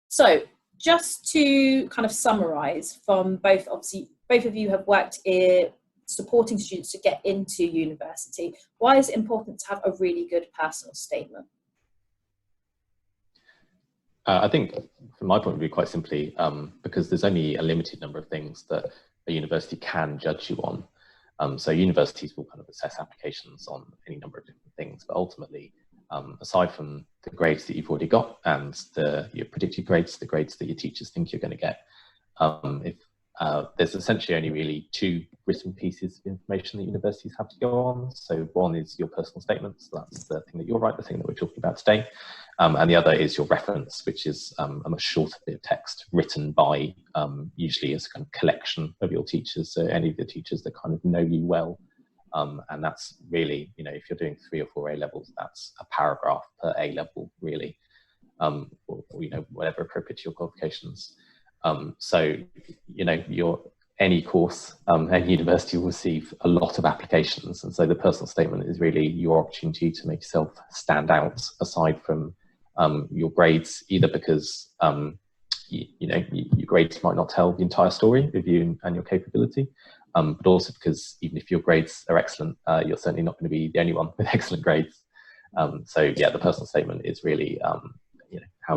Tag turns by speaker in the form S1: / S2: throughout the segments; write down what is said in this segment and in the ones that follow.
S1: So just to kind of summarize from both, obviously, both of you have worked in supporting students to get into university. Why is it important to have a really good personal statement?
S2: I think from my point of view, quite simply, because there's only a limited number of things that a university can judge you on. So universities will kind of assess applications on any number of different things, but ultimately, aside from the grades that you've already got and your predicted grades, the grades that your teachers think you're going to get, if there's essentially only really two written pieces of information that universities have to go on. So one is your personal statement, so that's the thing that you'll write, the thing that we're talking about today. And the other is your reference, which is a much shorter bit of text written by usually as a kind of collection of your teachers, so any of the teachers that kind of know you well. And that's really, if you're doing 3 or 4 A levels, that's a paragraph per A level, really, or whatever appropriate to your qualifications. So, any course, any university will receive a lot of applications. And so the personal statement is really your opportunity to make yourself stand out aside from your grades, either because, your grades might not tell the entire story of you and your capability, but also because even if your grades are excellent, you're certainly not going to be the only one with excellent grades. So yeah, the personal statement is really, how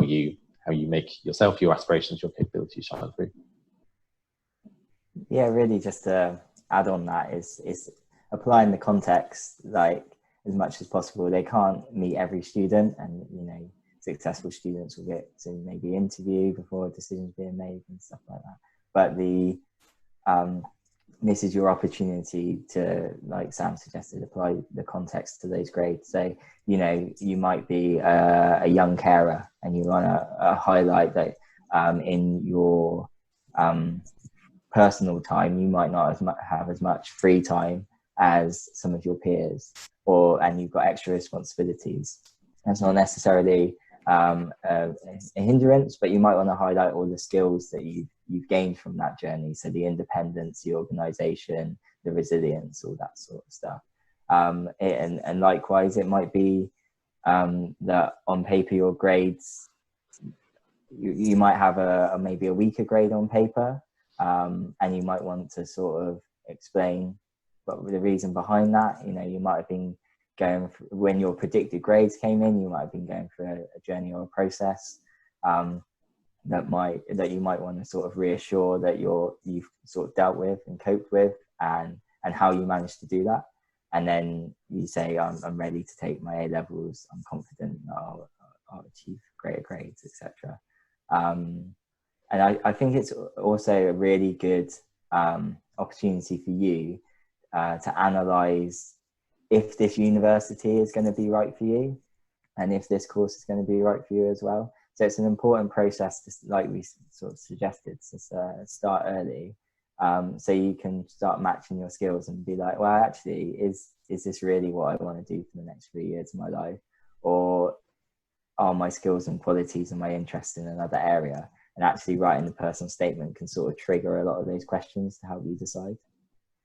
S2: you make yourself, your aspirations, your capabilities shine through.
S3: Yeah, really just to add on that is applying the context, like, as much as possible. They can't meet every student, and successful students will get to maybe interview before decisions being made and stuff like that. But this is your opportunity to, like Sam suggested, apply the context to those grades. So, you might be a young carer and you want to highlight that in your personal time, you might not have as much free time as some of your peers, and you've got extra responsibilities. That's not necessarily a hindrance, but you might want to highlight all the skills that you've gained from that journey. So the independence, the organisation, the resilience, all that sort of stuff. And likewise, it might be that on paper your grades, you might have maybe a weaker grade on paper, and you might want to sort of explain the reason behind that. You might have been going through, when your predicted grades came in, you might have been going through a journey or a process that you might want to sort of reassure that you've sort of dealt with and coped with, and how you managed to do that. And then you say, I'm ready to take my A levels. I'm confident I'll achieve greater grades, etc. And I think it's also a really good opportunity for you to analyse if this university is going to be right for you, and if this course is going to be right for you as well. So it's an important process, to, like we sort of suggested, to start early, so you can start matching your skills and be like, well, actually, is this really what I want to do for the next 3 years of my life? Or are my skills and qualities and my interest in another area? And actually writing the personal statement can sort of trigger a lot of those questions to help you decide.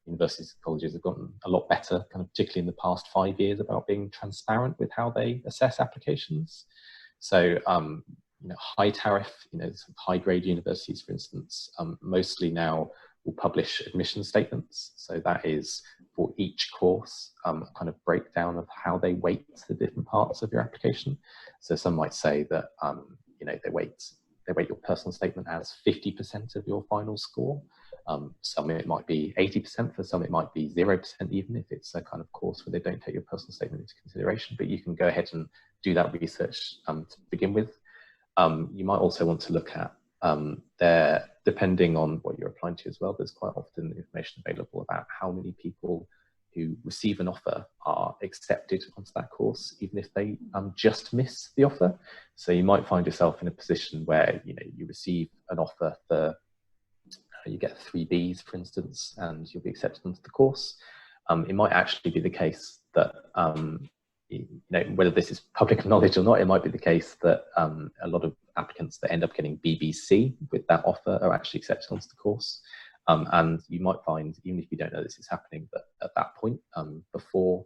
S2: Universities and colleges have gotten a lot better, kind of particularly in the past 5 years, about being transparent with how they assess applications. So, high tariff, high grade universities, for instance, mostly now will publish admission statements. So that is for each course, a kind of breakdown of how they weight the different parts of your application. So some might say that, they weight your personal statement as 50% of your final score. Some it might be 80%, for some it might be 0%, even if it's a kind of course where they don't take your personal statement into consideration. But you can go ahead and do that research to begin with. You might also want to look at depending on what you're applying to as well, there's quite often information available about how many people who receive an offer are accepted onto that course, even if they just miss the offer. So you might find yourself in a position where you receive an offer for, you get 3 Bs, for instance, and you'll be accepted onto the course. It might actually be the case that, whether this is public knowledge or not, it might be the case that a lot of applicants that end up getting BBC with that offer are actually accepted onto the course. And you might find, even if you don't know this is happening, that at that point, before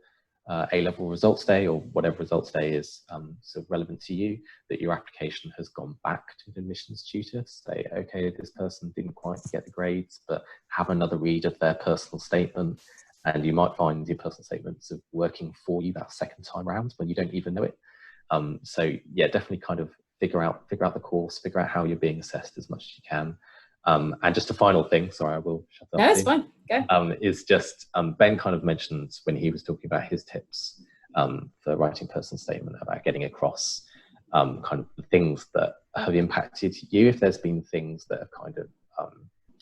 S2: A-level results day or whatever results day is sort of relevant to you, that your application has gone back to the admissions tutor, say, okay, this person didn't quite get the grades, but have another read of their personal statement. And you might find your personal statements of working for you that second time around when you don't even know it. So yeah, definitely kind of figure out the course, figure out how you're being assessed as much as you can. And just a final thing, sorry, I will shut up.
S1: No, it's fine. Go.
S2: Is just Ben kind of mentioned when he was talking about his tips for writing personal statement about getting across kind of the things that have impacted you. If there's been things that have kind of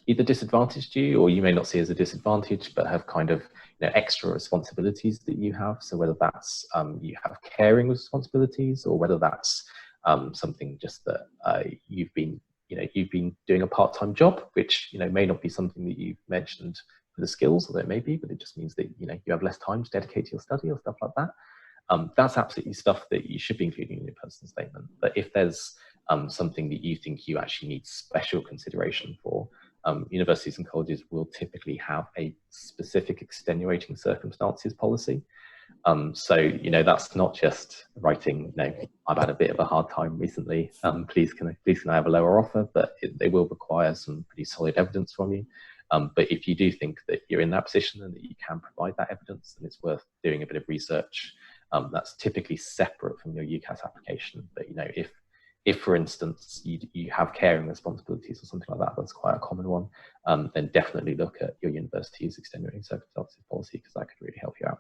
S2: either disadvantaged you, or you may not see as a disadvantage, but have kind of extra responsibilities that you have. So whether that's you have caring responsibilities, or whether that's something just that you've been doing a part-time job, which may not be something that you've mentioned for the skills, although it may be, but it just means that you have less time to dedicate to your study or stuff like that. That's absolutely stuff that you should be including in your personal statement. But if there's something that you think you actually need special consideration for, universities and colleges will typically have a specific extenuating circumstances policy. So that's not just writing, I've had a bit of a hard time recently, please can I have a lower offer, but they will require some pretty solid evidence from you. But if you do think that you're in that position and that you can provide that evidence, then it's worth doing a bit of research. That's typically separate from your UCAS application. But if for instance you have caring responsibilities or something like that, that's quite a common one, then definitely look at your university's extenuating circumstances policy, because that could really help you out.